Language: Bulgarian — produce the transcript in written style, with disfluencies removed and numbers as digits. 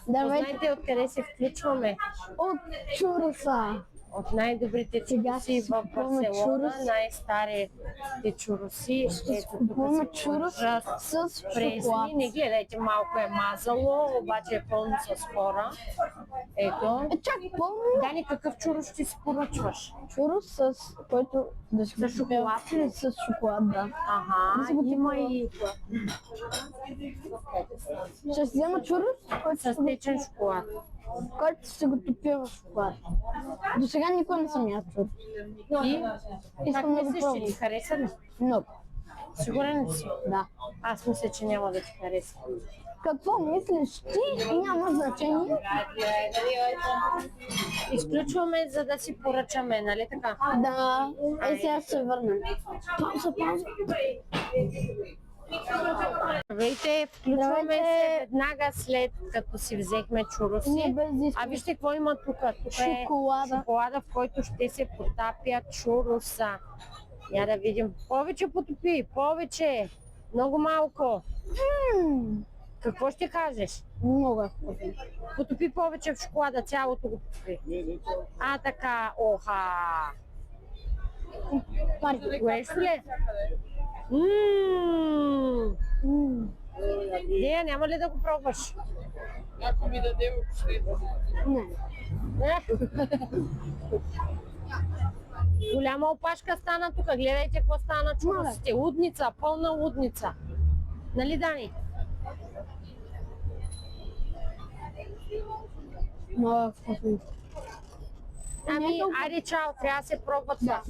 Знаете откъде се включваме? От чуруса. От най-добрите чуруси в Барселона, най-старите чуруси. Ето тук се положат с пресни. Не гледайте, малко е мазало, обаче е пълно с хора. Ето. Чак пълно. Дани, какъв чурус ще си поръчваш? Чурус с който да си с шоколад или с шоколад, да. Ага, има и... Ще си взема чурус, с течен шоколад. Който ще го топя в шоколад. До сега никога не съм ял чурус. И как мислиш, че ти хареса ли? Много. Сигурен ли си? Да. Аз мисля, че няма да ти хареса. Какво мислиш ти? Няма значение. Изключваме, за да си поръчаме, нали така? Да. Сега се върнем. Пауза. Здравейте, включваме се веднага след като си взехме чуруси. А вижте какво има тук. Тук е шоколада, в който ще се потапя чуруса. Я да видим. Повече потопи, повече. Много малко. Какво ще кажеш? Много е вкусно. Потопи повече в шоколада, цялото го потопи. А така, оха. Горещо ли? Дея, няма ли да го пробваш? Ако ми даде Не. Голяма опашка стана тук. Гледайте какво стана чурусите. Лудница, пълна лудница. Нали, Дани? Много е вкусно. Ами, айде чао, трябва да се пробва това.